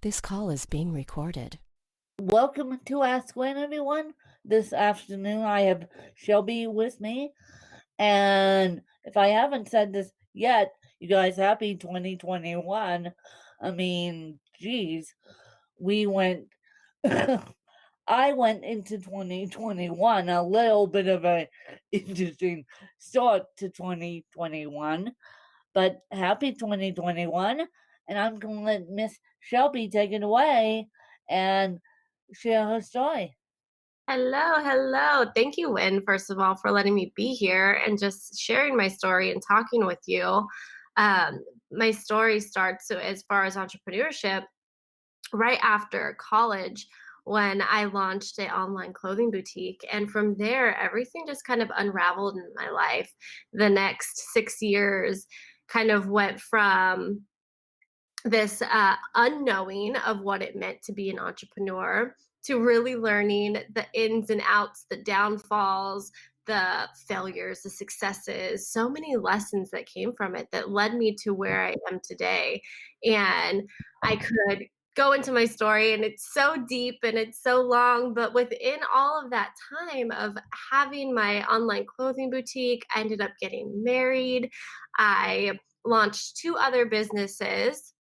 This call is being recorded. Welcome to Ask Gwen, everyone. This afternoon I have Shelby with me. And if I haven't said this yet, you guys, happy 2021. I mean, geez, we went, I went into 2021 a little bit of a interesting start to 2021, but happy 2021. And I'm going to let Miss Shelby take it away and share her story. Hello. Thank you, Wynn, first of all, for letting me be here and just sharing my story and talking with you. My story starts, so as far as entrepreneurship, right after college when I launched an online clothing boutique. And from there, everything just kind of unraveled in my life. The next 6 years kind of went from this unknowing of what it meant to be an entrepreneur to really learning the ins and outs, the downfalls, the failures, the successes, so many lessons that came from it that led me to where I am today. And I could go into my story, and it's so deep and it's so long, but within all of that time of having my online clothing boutique, I ended up getting married. I launched two other businesses,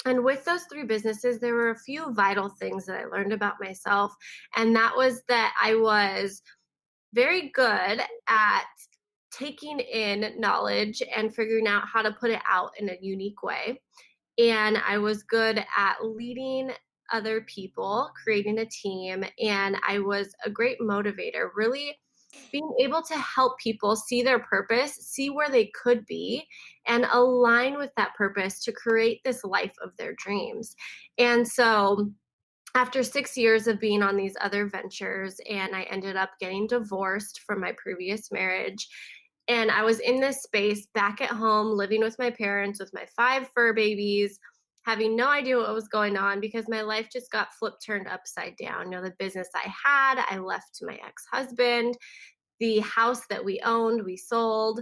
and with those three businesses, there were a few vital things that I learned about myself. And that was that I was very good at taking in knowledge and figuring out how to put it out in a unique way. And I was good at leading other people, creating a team, and I was a great motivator, really being able to help people see their purpose, see where they could be, and align with that purpose to create this life of their dreams. And so, after 6 years of being on these other ventures, and I ended up getting divorced from my previous marriage. And I was in this space back at home, living with my parents with my five fur babies, having no idea what was going on because my life just got flipped, turned upside down. The business I had, I left to my ex husband. The house that we owned, we sold.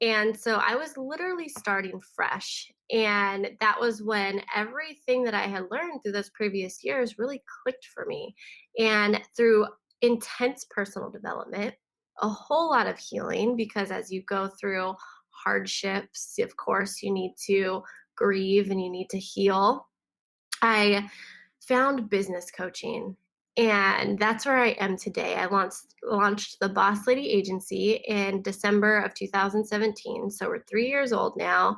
And so I was literally starting fresh. And that was when everything that I had learned through those previous years really clicked for me. And through intense personal development, a whole lot of healing, because as you go through hardships, of course, you need to grieve and you need to heal. I found business coaching, and that's where I am today. I launched the Boss Lady Agency in December of 2017, so we're 3 years old now,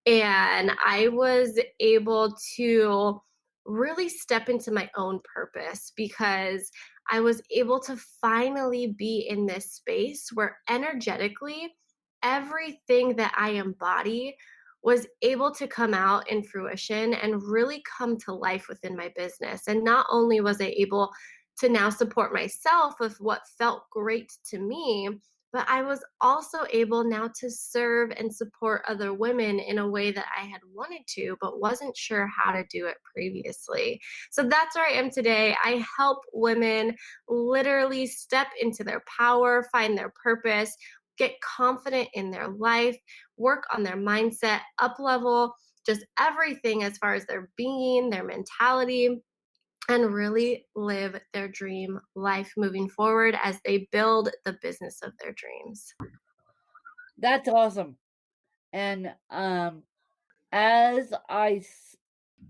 and I was able to really step into my own purpose because I was able to finally be in this space where energetically everything that I embody was able to come out in fruition and really come to life within my business. And not only was I able to now support myself with what felt great to me, but I was also able now to serve and support other women in a way that I had wanted to, but wasn't sure how to do it previously. So that's where I am today. I help women literally step into their power, find their purpose, get confident in their life, work on their mindset, up level, just everything as far as their being, their mentality, and really live their dream life moving forward as they build the business of their dreams. That's awesome. And as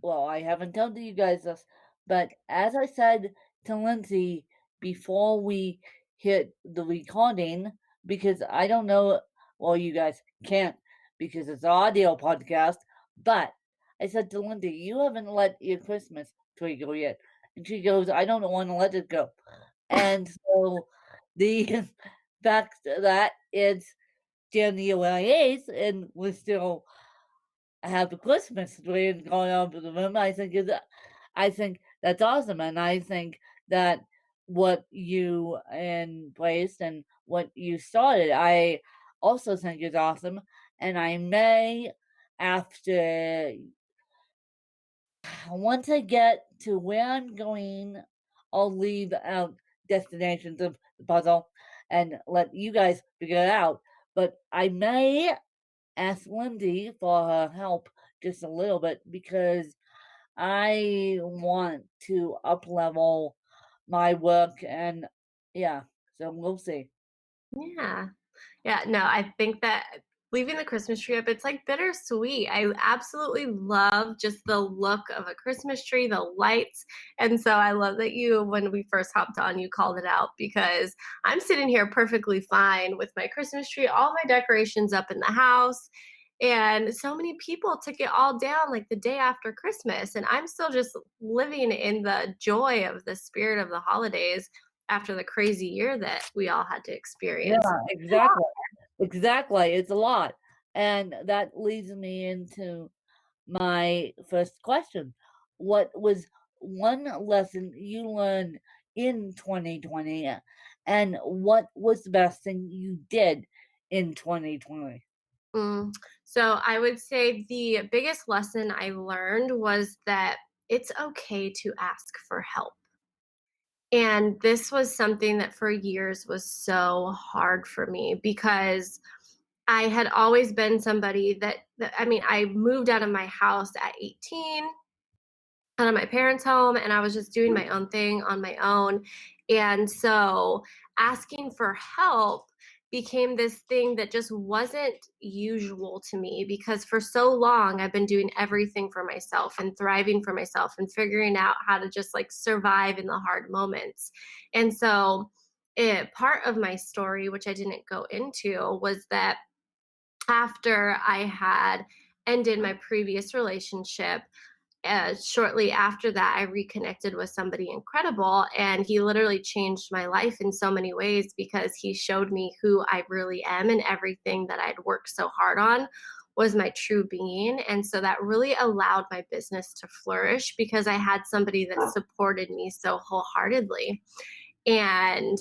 well, I haven't told you guys this, but as I said to Lindsay before we hit the recording, because I don't know, well, you guys can't because it's an audio podcast, but I said to Lindsay, you haven't let your Christmas tree go yet. And she goes, I don't want to let it go. And so the fact that it's January 8th and we're still have a Christmas tree and going on to the room. I think that's awesome, and I think that what you embraced and what you started, I also think is awesome. And I may, after once I get to where I'm going, I'll leave out destinations of the puzzle and let you guys figure it out. But I may ask Lindsay for her help just a little bit because I want to up level my work, and yeah, so we'll see. Yeah. Yeah, no, I think that leaving the Christmas tree up, it's like bittersweet. I absolutely love just the look of a Christmas tree, the lights. And so I love that you, when we first hopped on, you called it out because I'm sitting here perfectly fine with my Christmas tree, all my decorations up in the house. And so many people took it all down like the day after Christmas. And I'm still just living in the joy of the spirit of the holidays after the crazy year that we all had to Yeah, experience. exactly. Exactly. It's a lot. And that leads me into my first question. What was one lesson you learned in 2020, and what was the best thing you did in 2020? Mm. So I would say the biggest lesson I learned was that it's okay to ask for help. And this was something that for years was so hard for me because I had always been somebody that I mean, I moved out of my house at 18, out of my parents' home, and I was just doing my own thing on my own. And so asking for help became this thing that just wasn't usual to me because for so long I've been doing everything for myself and thriving for myself and figuring out how to just like survive in the hard moments. And so part of my story, which I didn't go into, was that after I had ended my previous relationship, shortly after that, I reconnected with somebody incredible, and he literally changed my life in so many ways because he showed me who I really am, and everything that I'd worked so hard on was my true being. And so that really allowed my business to flourish because I had somebody that supported me so wholeheartedly. And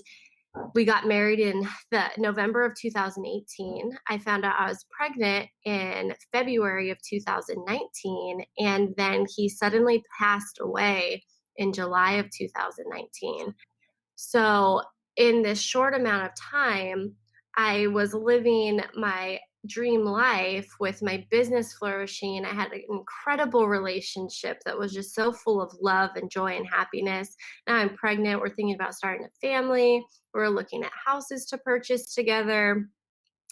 we got married in the November of 2018. I found out I was pregnant in February of 2019, and then he suddenly passed away in July of 2019. So, in this short amount of time, I was living my dream life with my business flourishing. I had an incredible relationship that was just so full of love and joy and happiness. Now I'm pregnant. We're thinking about starting a family. We're looking at houses to purchase together.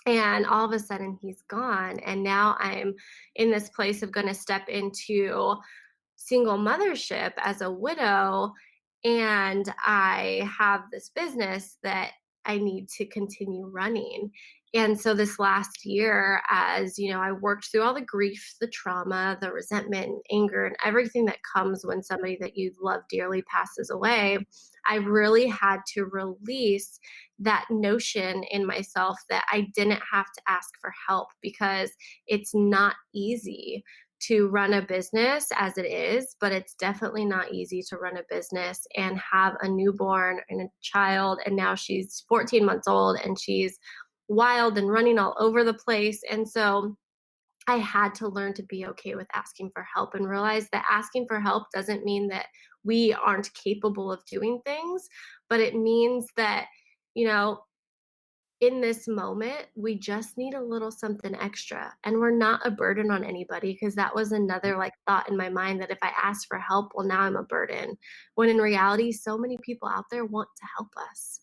And all of a sudden, he's gone. And now I'm in this place of going to step into single mothership as a widow, and I have this business that I need to continue running. And so this last year, as you know, I worked through all the grief, the trauma, the resentment, and anger, and everything that comes when somebody that you love dearly passes away. I really had to release that notion in myself that I didn't have to ask for help because it's not easy to run a business as it is, but it's definitely not easy to run a business and have a newborn and a child. And now she's 14 months old and she's wild and running all over the place. And so I had to learn to be okay with asking for help and realize that asking for help doesn't mean that we aren't capable of doing things, but it means that, you know, in this moment, we just need a little something extra. And we're not a burden on anybody because that was another like thought in my mind that if I ask for help, well, now I'm a burden. When in reality, so many people out there want to help us.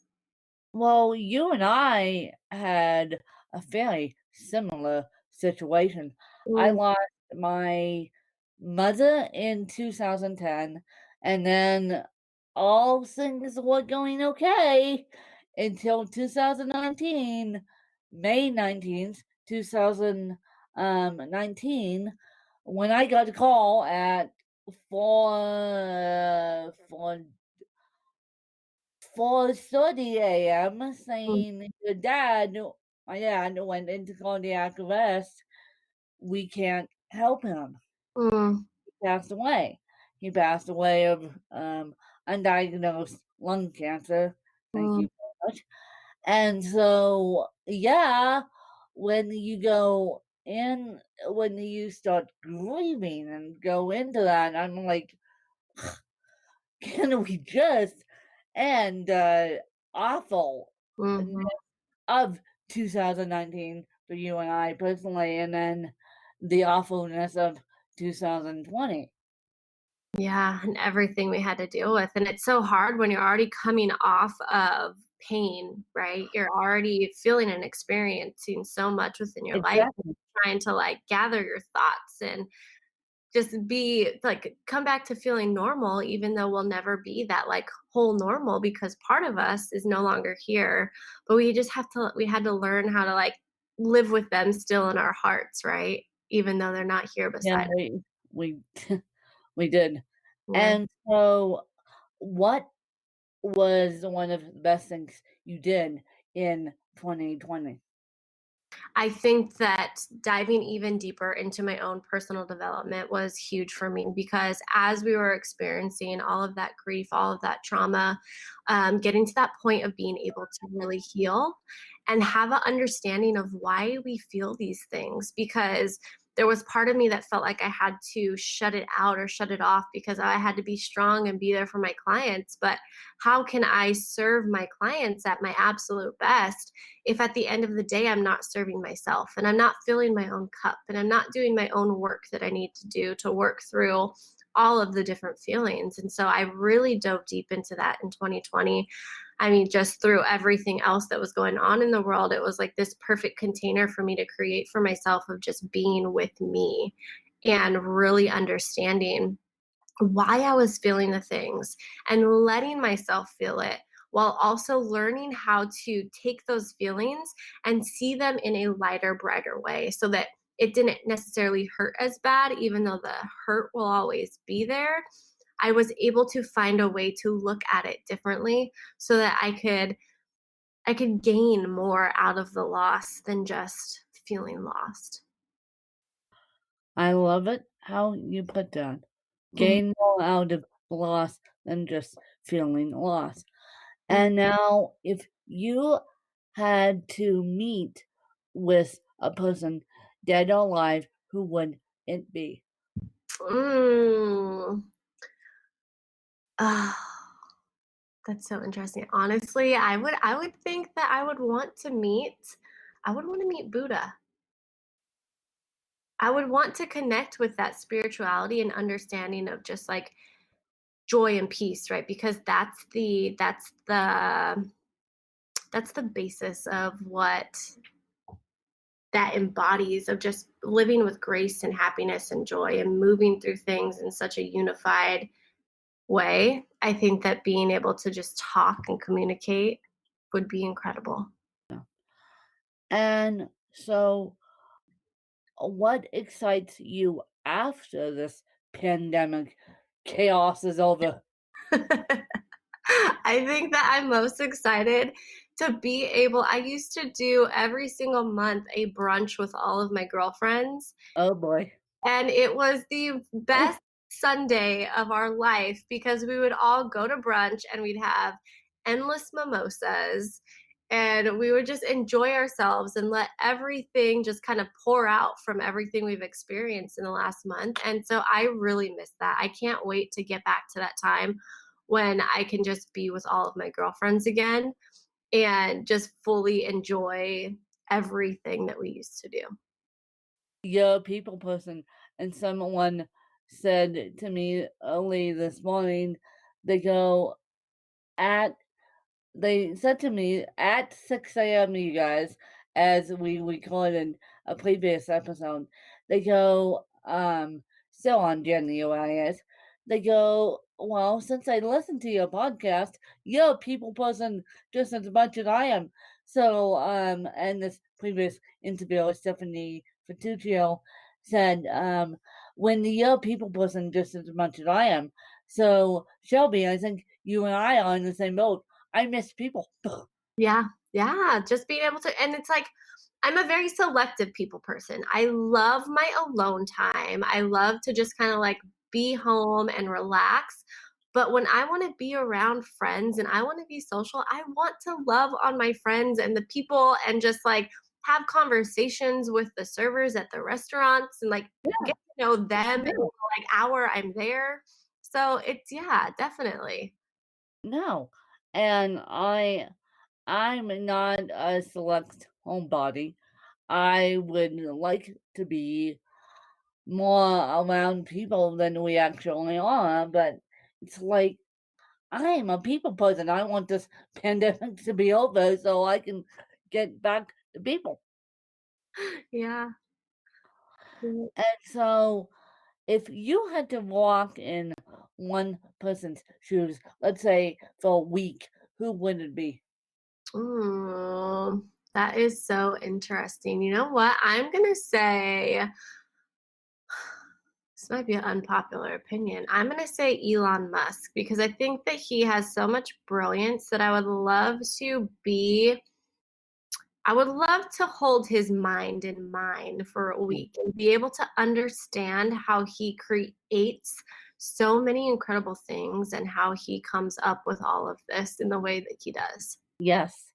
Well, you and I had a very similar situation. I Mm, lost my mother in 2010, and then all things were going okay until 2019, May 19th, 2019, when I got a call at 4:30 a.m. mm, saying my dad went into cardiac arrest. We can't help him. mm, He passed away. He passed away of undiagnosed lung cancer. Thank mm, you very much. And so, yeah, when you go in, when you start grieving and go into that, I'm like, can we just end awful mhm. of 2019 for you and I personally, and then the awfulness of 2020. Yeah, and everything we had to deal with. And it's so hard when you're already coming off of pain, right? You're already feeling and experiencing so much within your life, Exactly. trying to like gather your thoughts and just be like come back to feeling normal, even though we'll never be that like whole normal because part of us is no longer here. But we had to learn how to like live with them still in our hearts, right? Even though they're not here Yeah, beside us. we we did. Yeah. And so what was one of the best things you did in 2020? I think that diving even deeper into my own personal development was huge for me because as we were experiencing all of that grief, all of that trauma, getting to that point of being able to really heal and have an understanding of why we feel these things. Because there was part of me that felt like I had to shut it out or shut it off because I had to be strong and be there for my clients. But how can I serve my clients at my absolute best if at the end of the day I'm not serving myself and I'm not filling my own cup and I'm not doing my own work that I need to do to work through all of the different feelings. And so I really dove deep into that in 2020. I mean, just through everything else that was going on in the world, it was like this perfect container for me to create for myself of just being with me and really understanding why I was feeling the things and letting myself feel it while also learning how to take those feelings and see them in a lighter, brighter way so that it didn't necessarily hurt as bad, even though the hurt will always be there. I was able to find a way to look at it differently so that I could gain more out of the loss than just feeling lost. I love it how you put that. Mhm. Gain more out of loss than just feeling lost. Mhm. And now, if you had to meet with a person, dead or alive, who would it be? Mm. Ah. That's so interesting. Honestly, I would think that I would want to meet Buddha. I would want to connect with that spirituality and understanding of just like joy and peace, right? Because that's the basis of what that embodies of just living with grace and happiness and joy and moving through things in such a unified way. I think that being able to just talk and communicate would be incredible. And so, what excites you after this pandemic chaos is over? I think that I'm most excited to be able I used to do every single month a brunch with all of my girlfriends, Oh boy. and it was the best Sunday of our life because we would all go to brunch and we'd have endless mimosas and we would just enjoy ourselves and let everything just kind of pour out from everything we've experienced in the last month. And so I really miss that. I can't wait to get back to that time when I can just be with all of my girlfriends again and just fully enjoy everything that we used to do. You're a people person, and someone said to me early this morning, they go, at they said to me at 6 a.m., you guys, as we recorded a previous episode, they go, still on January, they go, well, since I listened to your podcast, you're a people person just as much as I am. So, and this previous interview with Stephanie Fatuccio said, when you're a people person just as much as I am. So, Shelby, I think you and I are in the same boat. I miss people. Yeah, yeah, just being able to and it's like, I'm a very selective people person. I love my alone time. I love to just kinda, like, be home and relax, but when I wanna be around friends and I wanna be social, I want to love on my friends and the people and just, like, have conversations with the servers at the restaurants and, like, Yeah, get to know them in the, no, like, hour I'm there. So, it's yeah, definitely. no. And I'm not a select homebody. I would like to be more around people than we actually are, but it's like I am a people person. I want this pandemic to be over so I can get back to people. Yeah. Yeah. And so if you had to walk in one person's shoes, let's say for a week, who would it be? Ooh, that is so interesting. You know what? I'm gonna say this might be an unpopular opinion. I'm going to say Elon Musk because I think that he has so much brilliance that I would love to hold his mind in mind for a week and be able to understand how he creates so many incredible things and how he comes up with all of this in the way that he does. Yes,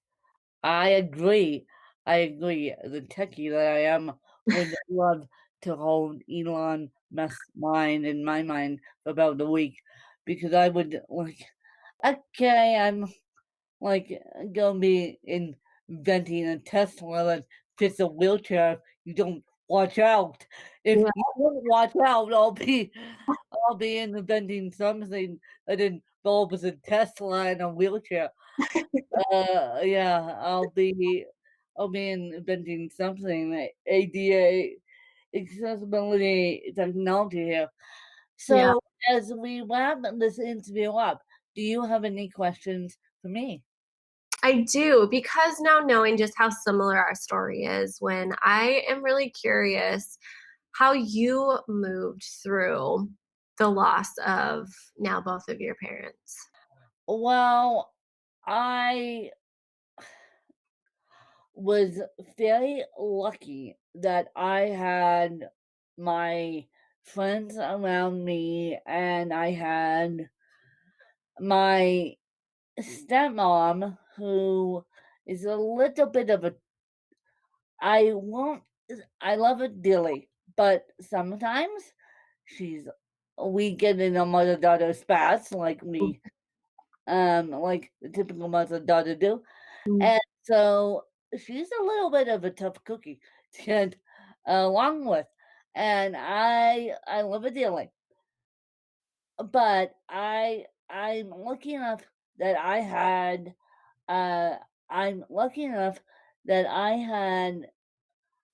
I agree. I agree. The techie that I am would love to hold Elon Musk's mind in my mind for about a week because I would like, okay, I'm like gonna be inventing a Tesla that fits a wheelchair if you don't watch out. If Yeah. you don't watch out, I'll be inventing something that involves a Tesla and a wheelchair. Yeah, I'll be inventing something like ADA accessibility technology here. Yeah. So as we wrap this interview up, do you have any questions for me? I do, because now knowing just how similar our story is, when I am really curious how you moved through the loss of now both of your parents. Well, I was very lucky that I had my friends around me and I had my stepmom who is a little bit of a I won't I love her dearly, but sometimes she's we get in a mother-daughter spats like the typical mother-daughter do. Mhm. And so she's a little bit of a tough cookie to get along with. And I love her dearly. But I'm lucky enough that uh I'm lucky enough that I had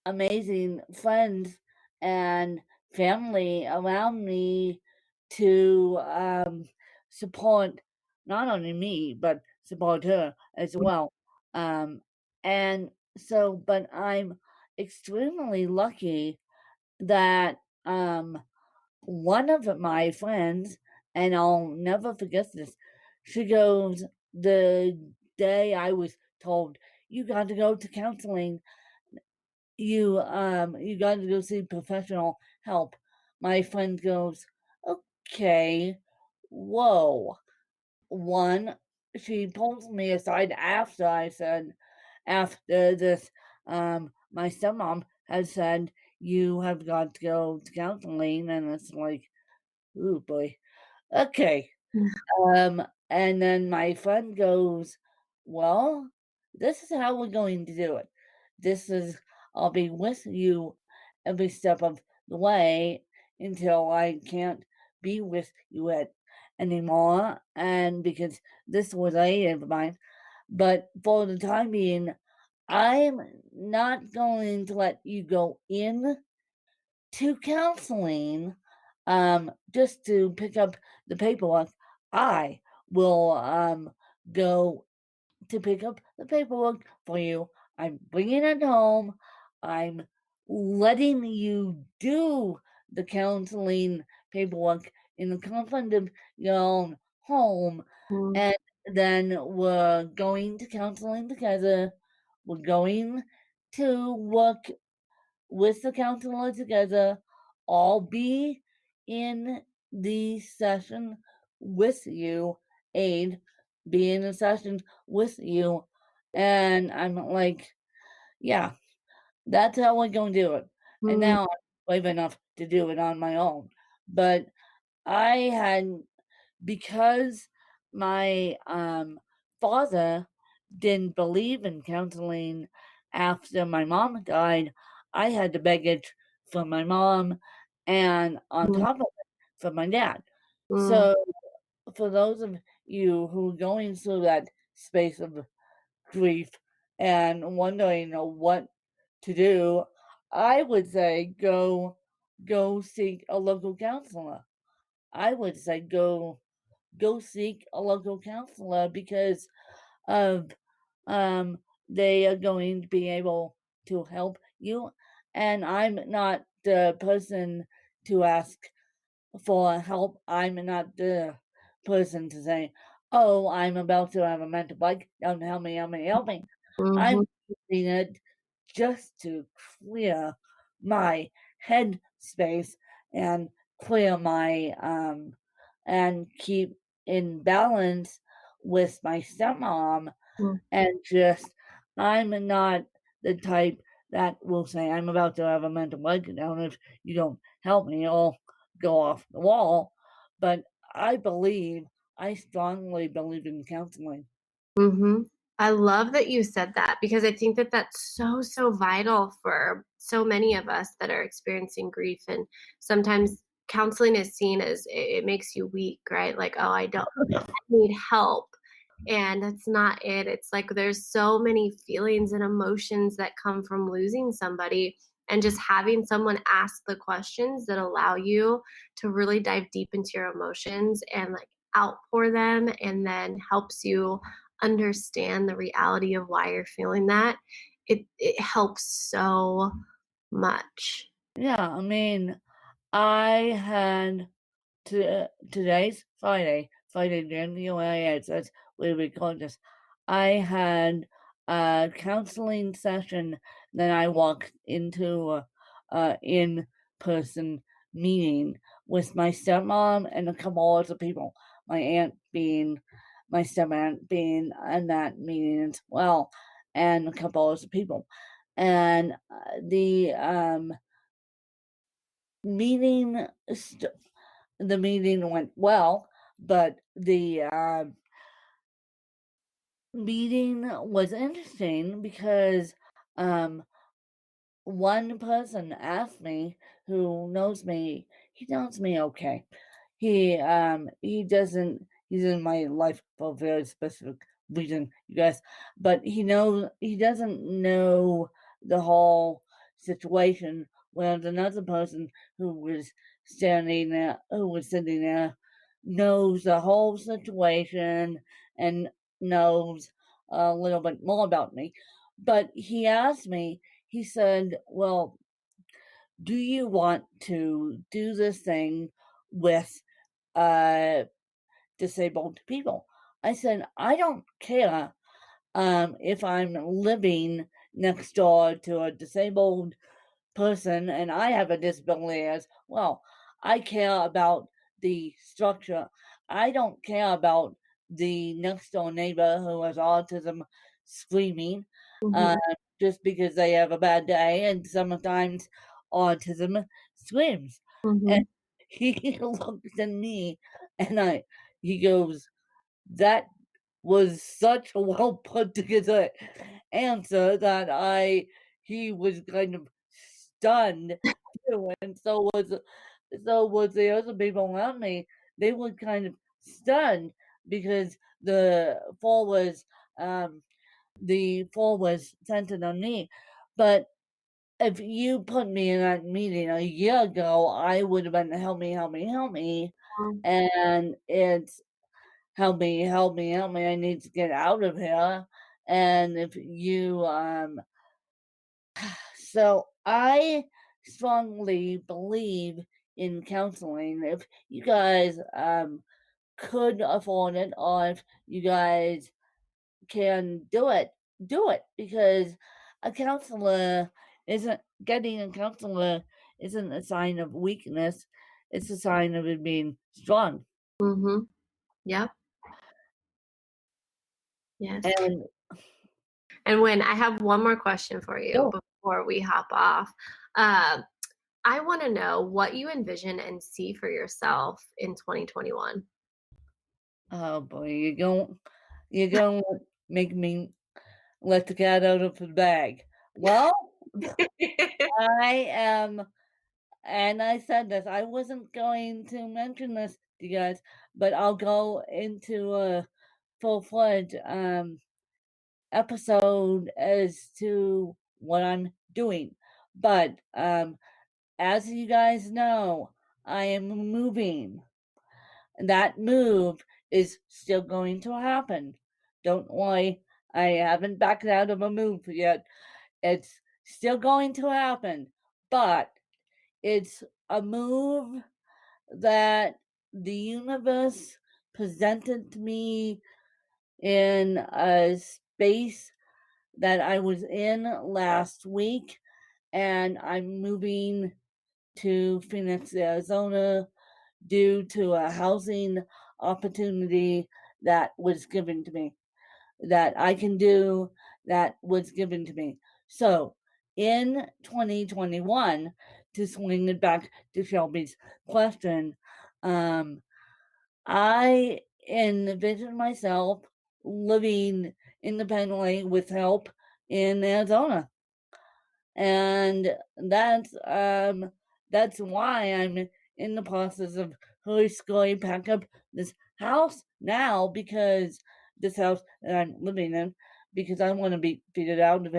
amazing friends and family around me to support not only me but support her as well. Um, and so, but I'm extremely lucky that one of my friends, and I'll never forget this, she goes, the day I was told you got to go to counseling, you got to go see professional help. My friend goes, okay, whoa. One, she pulls me aside after I said, after this, my stepmom had said, you have got to go to counseling. And it's like, ooh boy. Okay. And then my friend goes, well, this is how we're going to do it. This is, I'll be with you every step of the way until I can't be with you anymore. And because this was a aid of mine, but for the time being, I'm not going to let you go in to counseling just to pick up the paperwork. I will go to pick up the paperwork for you. I'm bringing it home. I'm letting you do the counseling paperwork in the confines of your own home. Mhm. And then we're going to counseling together. We're going to work with the counselor together, all be in the session with you, aid, be in the session with you. And I'm like, yeah, that's how we're going to do it. And Mhm. now I'm brave enough to do it on my own. But I had because my father didn't believe in counseling after my mom died, I had to beg it from my mom and on Mm, top of it, from my dad. mm, So, for those of you who are going through that space of grief and wondering what to do, I would say go seek a local counselor. I would say go seek a local counselor because of um they are going to be able to help you, and I'm not the person to ask for help. I'm not the person to say, "Oh, I'm about to have a mental breakdown. Help me, help me, help me." I'm mhm, using it just to clear my head space and clear my and keep in balance with my stepmom, mm, and just I'm not the type that will say I'm about to have a mental breakdown if you don't help me, I'll go off the wall. But I strongly believe in counseling. mhm. I love that you said that because I think that that's so, so vital for so many of us that are experiencing grief. And sometimes counseling is seen as it makes you weak, right? Like, oh, I don't need help. And that's not it. It's like there's so many feelings and emotions that come from losing somebody. And just having someone ask the questions that allow you to really dive deep into your emotions and like outpour them and then helps you understand the reality of why you're feeling that. It helps so much. Yeah, I mean, I had today's Friday, January 8th, that's we record this. I had a counseling session, then I walked into a in-person meeting with my stepmom and a couple other people. My aunt being, my stepaunt being in that meeting as well, and a couple other people. And the meeting st- the meeting went well, but the meeting was interesting because um, one person asked me who knows me, he knows me okay. He doesn't he's in my life for a very specific reason, you guys, but he doesn't know the whole situation, whereas another person who was sitting there knows the whole situation and knows a little bit more about me. But he asked me, he said, "Well, do you want to do this thing with uh, disabled people?" I said, "I don't care if I'm living next door to a disabled person and I have a disability as well. I care about the structure. I don't care about the next door neighbor who has autism screaming uh, Mhm, just because they have a bad day, and sometimes autism screams." And mhm, he looks at me and he goes, "That was such a well put together answer that he was kind of stunned too, and so was the other people around me. They were kind of stunned because um the fall was centered on me. But if you put me in that meeting a year ago, I would have been help me, help me, help me. mm, And it's help me, help me, help me, I need to get out of here. And if you so I strongly believe in counseling. If you guys could afford it, or if you guys can do it, because a counselor isn't getting a counselor isn't a sign of weakness, it's a sign of it being strong. mhm. Yep. Yes. And And when I have one more question for you oh, before we hop off. Um, I want to know what you envision and see for yourself in 2021. oh boy, you're going to make me let the cat out of the bag. Well, I am and I said this, I wasn't going to mention this to you guys, but I'll go into a full-fledged episode as to what I'm doing. But as you guys know, I am moving. That move is still going to happen. Don't worry, I haven't backed out of a move yet. It's still going to happen, but it's a move that the universe presented to me in a space that I was in last week, and I'm moving to Phoenix, Arizona due to a housing opportunity that was given to me, that I can do, that was given to me. So in 2021, to swing it back to Shelby's question, I envision myself living independently with help in Arizona, and that's why I'm in the process of hurry pack up this house now, because this house that I'm living in, because I want to be figured out if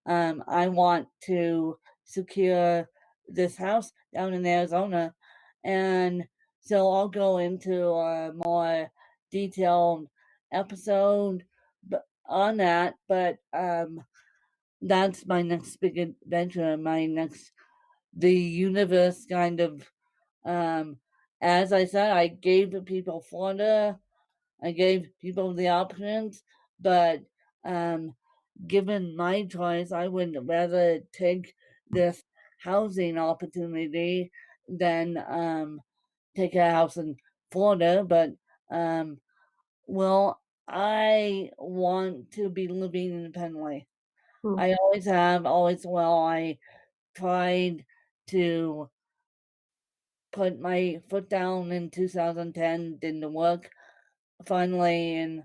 I want to secure this house down in Arizona, and so I'll go into a more detailed episode on that, but that's my next big adventure, the universe kind of, as I said, I gave people Florida, I gave people the options, but um, given my choice, I would rather take this housing opportunity than take a house in Florida, but um, well, I want to be living independently. Hmm. I always have, always will. I tried to put my foot down in 2010, didn't work. Finally, in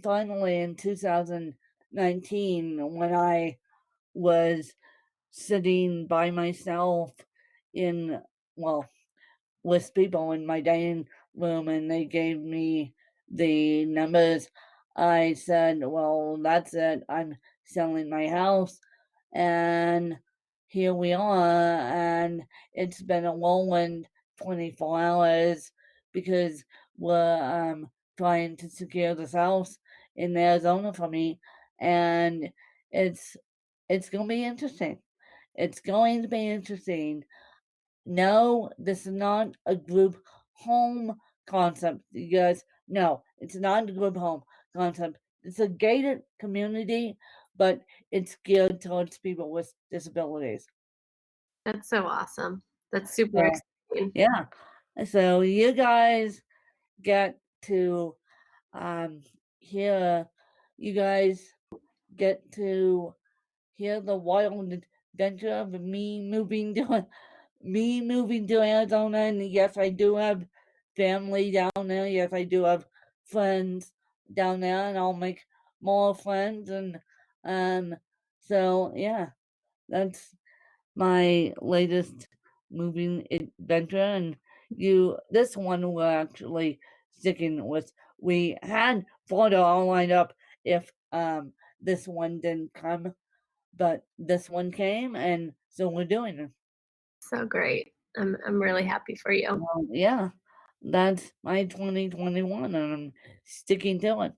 finally in 2019, when I was sitting by myself in, well, with people in my dining room, and they gave me the numbers, I said, well, that's it. I'm selling my house. And here we are. And it's been a whirlwind 24 hours because we're trying to secure this house in Arizona for me. And it's it's going to be interesting. It's going to be interesting. No, this is not a group home concept, you guys. No, it's not a group home concept. It's a gated community, but it's geared towards people with disabilities. That's so awesome. That's super So, exciting. yeah. So you guys get to um hear you guys get to hear the wild adventure of me moving to Arizona, and yes, I do have family down there. Yes, I do have friends down there, and I'll make more friends. And um, so yeah, that's my latest moving adventure. And this one we're actually sticking with. We had Florida all lined up if this one didn't come, but this one came, and so we're doing it. So great. I'm really happy for you. Yeah, that's my 2021, and I'm sticking to it.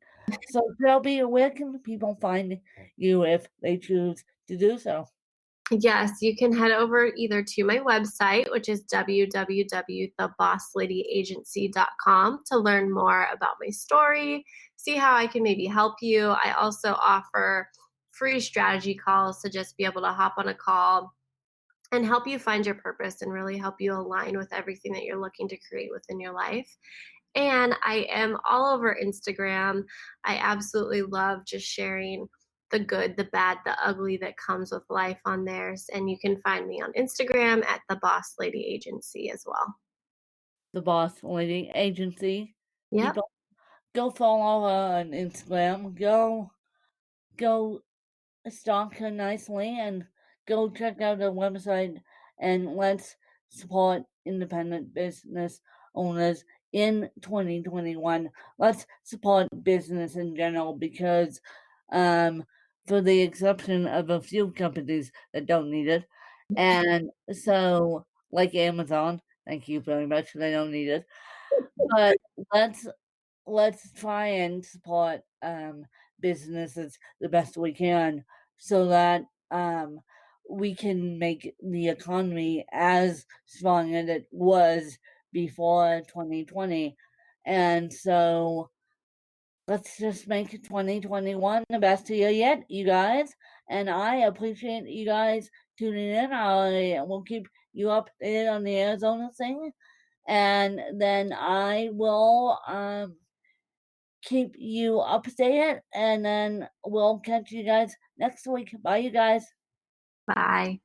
So, Shelby, where can people find you if they choose to do so? Yes, you can head over either to my website, which is www.thebossladyagency.com, to learn more about my story, see how I can maybe help you. I also offer free strategy calls to just be able to hop on a call and help you find your purpose and really help you align with everything that you're looking to create within your life. And I am all over Instagram. I absolutely love just sharing the good, the bad, the ugly that comes with life on there. And you can find me on Instagram at the Boss Lady Agency as well. The Boss Lady Agency. Yep. People, go follow her on Instagram. Go stalk her nicely, and go check out her website and let's support independent business owners in 2021. Let's support business in general because, for the exception of a few companies that don't need it, and so like Amazon, thank you very much, they don't need it. But let's try and support businesses the best we can so that um, we can make the economy as strong as it was before 2020. And so let's just make 2021 the best year yet, you guys. And I appreciate you guys tuning in. I will keep you updated on the Arizona thing. And then I will keep you updated, and then we'll catch you guys next week. Bye, you guys. Bye.